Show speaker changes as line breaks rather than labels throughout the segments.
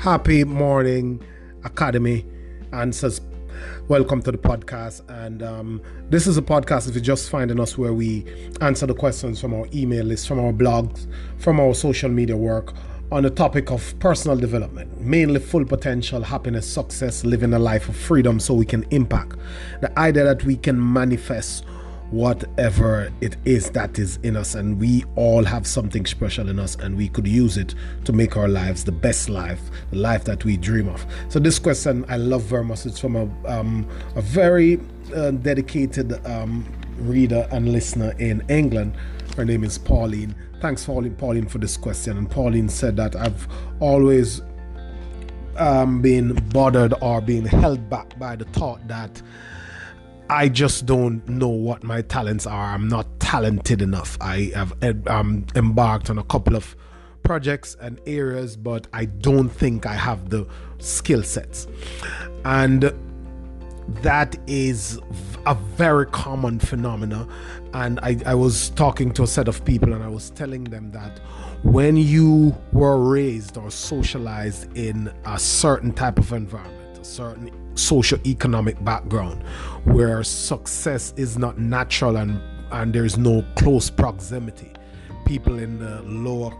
Happy morning, Academy, and says, welcome to the podcast. And this is a podcast, if you're just finding us, where we answer the questions from our email list, from our blogs, from our social media work on the topic of personal development, mainly full potential, happiness, success, living a life of freedom so we can impact. The idea that we can manifest whatever it is that is in us, and we all have something special in us, and we could use it to make our lives the best life, the life that we dream of. So this question I love very much. It's from a very dedicated reader and listener in England. Her name is Pauline. Thanks, Pauline, for this question. And Pauline said that I've always been bothered or been held back by the thought that I just don't know what my talents are. I'm not talented enough. I have embarked on a couple of projects and areas, but I don't think I have the skill sets. And that is a very common phenomena. And I was talking to a set of people, and I was telling them that when you were raised or socialized in a certain type of environment, a certain socio-economic background where success is not natural and there's no close proximity, people in the lower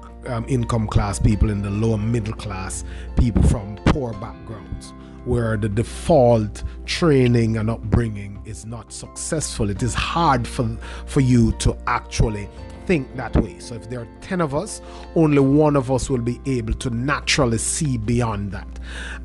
income class, people in the lower middle class, people from poor backgrounds, where the default training and upbringing is not successful, it is hard for you to actually think that way. So if there are 10 of us, only one of us will be able to naturally see beyond that.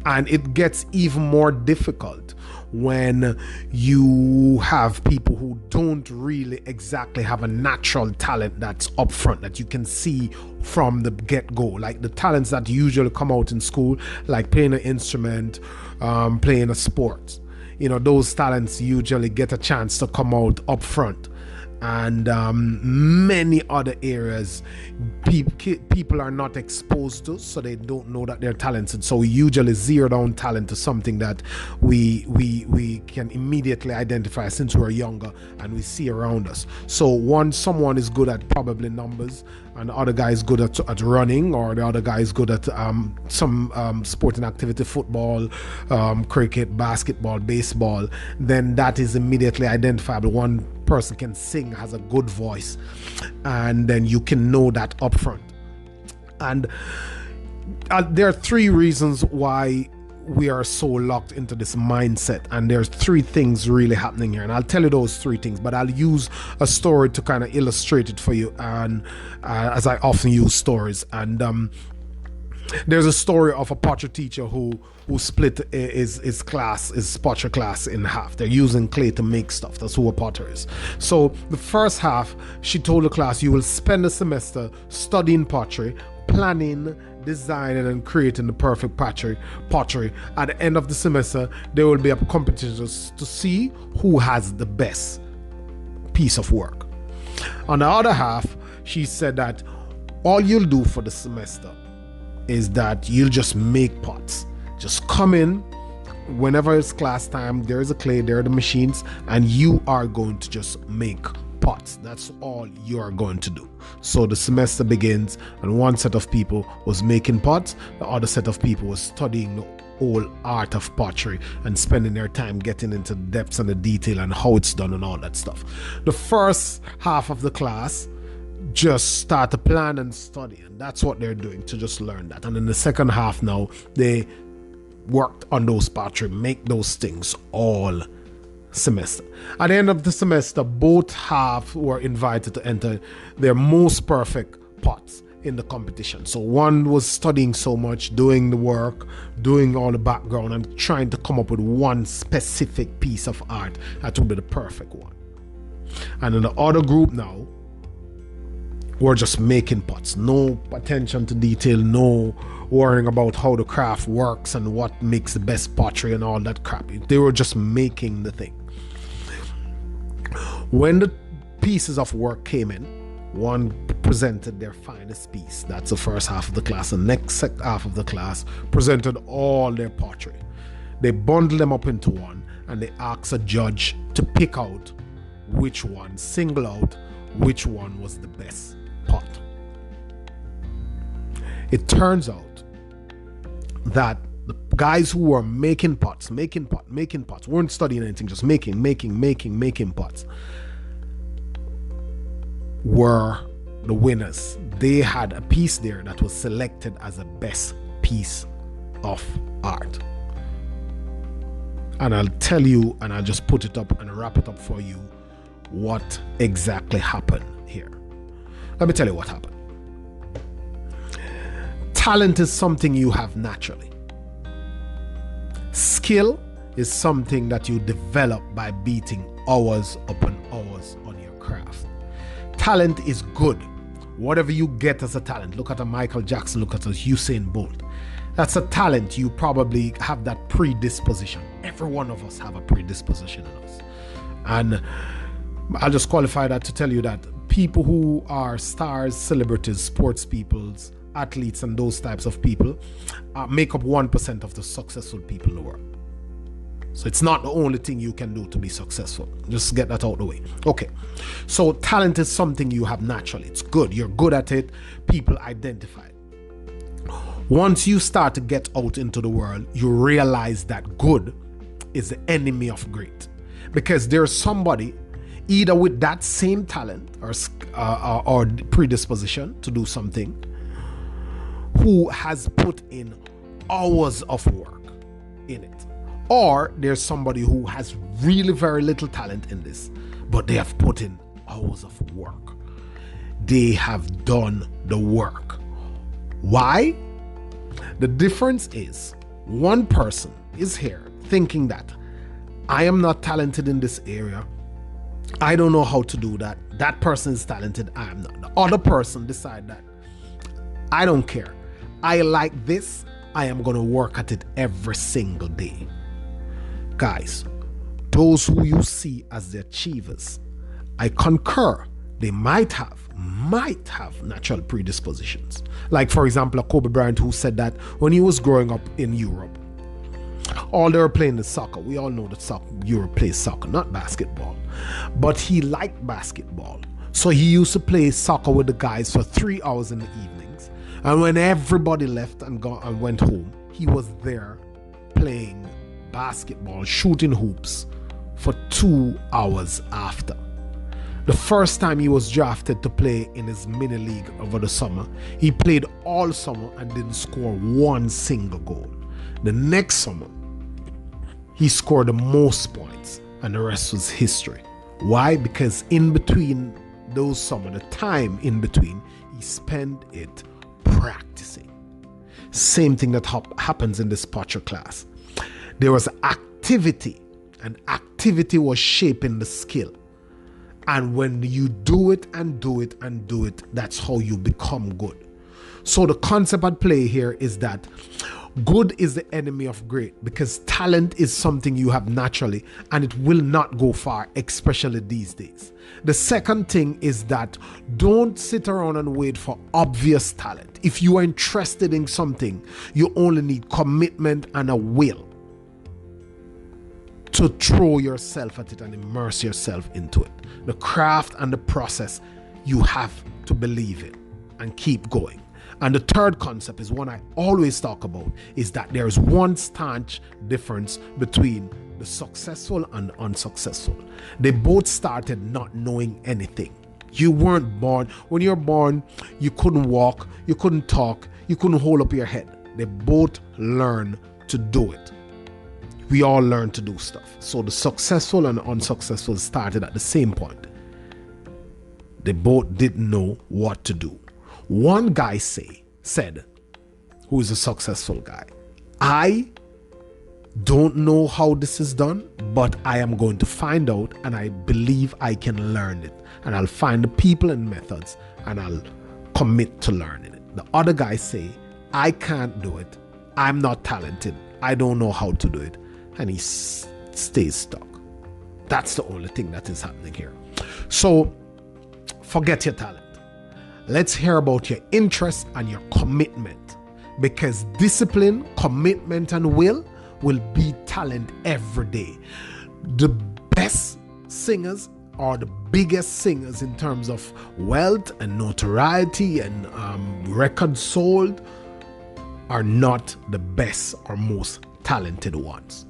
And it gets even more difficult when you have people who don't really exactly have a natural talent that's upfront, that you can see from the get-go, like the talents that usually come out in school, like playing an instrument, playing a sport. You know, those talents usually get a chance to come out upfront. And many other areas people are not exposed to, so they don't know that they're talented. So we usually zero down talent to something that we can immediately identify since we're younger and we see around us. So someone is good at probably numbers, and the other guy is good at running, or the other guy is good at some sporting activity, football, cricket, basketball, baseball. Then that is immediately identifiable. One person can sing, has a good voice, and then you can know that upfront. And there are three reasons why we are so locked into this mindset, and there's three things really happening here, and I'll tell you those three things, but I'll use a story to kind of illustrate it for you, and as I often use stories. And there's a story of a pottery teacher who split his pottery class in half. They're using clay to make stuff. That's who a potter is. So the first half, she told the class, you will spend the semester studying pottery, planning, designing, and creating the perfect pottery. At the end of the semester, there will be a competition to see who has the best piece of work. On the other half, she said that all you'll do for the semester is that you'll just make pots. Just come in whenever it's class time, there's a clay, there are the machines, and you are going to just make pots. That's all you are going to do. So the semester begins, and one set of people was making pots, the other set of people was studying the whole art of pottery and spending their time getting into the depths and the detail and how it's done and all that stuff. The first half of the class just start to plan and study, and that's what they're doing, to just learn that. And in the second half now, they worked on those pottery, make those things all semester. At the end of the semester, both halves were invited to enter their most perfect pots in the competition. So one was studying so much, doing the work, doing all the background, and trying to come up with one specific piece of art that would be the perfect one. And in the other group now, we're just making pots. No attention to detail, no worrying about how the craft works and what makes the best pottery and all that crap. They were just making the thing. When the pieces of work came in, one presented their finest piece. That's the first half of the class. The next half of the class presented all their pottery. They bundled them up into one, and they asked a judge to pick out which one, single out which one was the best pot. It turns out that the guys who were making pots, weren't studying anything, just making pots, were the winners. They had a piece there that was selected as the best piece of art. And I'll tell you, and I'll just put it up and wrap it up for you, what exactly happened here. Let me tell you what happened. Talent is something you have naturally. Skill is something that you develop by beating hours upon hours on your craft. Talent is good. Whatever you get as a talent, look at a Michael Jackson, look at a Usain Bolt. That's a talent. You probably have that predisposition. Every one of us have a predisposition in us. And I'll just qualify that to tell you that people who are stars, celebrities, sports people, athletes, and those types of people make up 1% of the successful people in the world. So it's not the only thing you can do to be successful. Just get that out of the way. Okay. So talent is something you have naturally. It's good. You're good at it. People identify it. Once you start to get out into the world, you realize that good is the enemy of great. Because there's somebody either with that same talent or predisposition to do something who has put in hours of work in it. Or there's somebody who has really very little talent in this, but they have put in hours of work. They have done the work. Why? The difference is one person is here thinking that I am not talented in this area. I don't know how to do that. That person is talented. I am not. The other person decide that I don't care. I like this. I am going to work at it every single day. Guys, those who you see as the achievers, I concur. They might have natural predispositions. Like, for example, a Kobe Bryant who said that when he was growing up in Europe, all they were playing is soccer. We all know that Europe plays soccer, not basketball. But he liked basketball. So he used to play soccer with the guys for 3 hours in the evenings. And when everybody left and went home, he was there playing basketball, shooting hoops for 2 hours after. The first time he was drafted to play in his mini league over the summer, he played all summer and didn't score one single goal. The next summer, he scored the most points and the rest was history. Why? Because in between those summer, the time in between, he spent it practicing. Same thing that happens in this Potter class. There was activity, and activity was shaping the skill. And when you do it and do it and do it, that's how you become good. So the concept at play here is that good is the enemy of great, because talent is something you have naturally and it will not go far, especially these days. The second thing is that don't sit around and wait for obvious talent. If you are interested in something, you only need commitment and a will to throw yourself at it and immerse yourself into it. The craft and the process, you have to believe in and keep going. And the third concept is one I always talk about, is that there's one staunch difference between the successful and unsuccessful. They both started not knowing anything. You weren't born. When you're born, you couldn't walk, you couldn't talk, you couldn't hold up your head. They both learn to do it. We all learn to do stuff. So the successful and unsuccessful started at the same point. They both didn't know what to do. One guy said, who is a successful guy, I don't know how this is done, but I am going to find out, and I believe I can learn it. And I'll find the people and methods, and I'll commit to learning it. The other guy say, I can't do it. I'm not talented. I don't know how to do it. And he stays stuck. That's the only thing that is happening here. So forget your talent. Let's hear about your interest and your commitment, because discipline, commitment, and will beat talent every day. The best singers are the biggest singers in terms of wealth and notoriety and records sold. are not the best or most talented ones.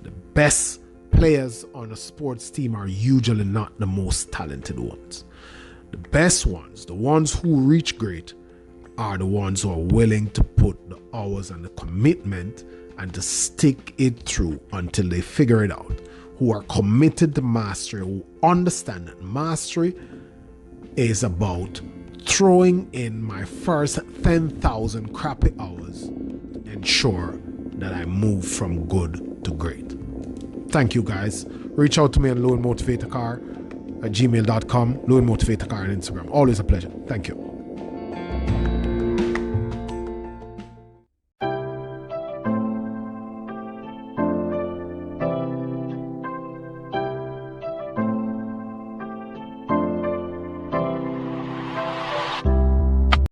The best players on a sports team are usually not the most talented ones. The best ones, the ones who reach great, are the ones who are willing to put the hours and the commitment and to stick it through until they figure it out, who are committed to mastery, who understand that mastery is about throwing in my first 10,000 crappy hours to ensure that I move from good to great. Thank you, guys. Reach out to me on loanmotivatorcar@gmail.com, loanmotivatorcar on Instagram. Always a pleasure. Thank you.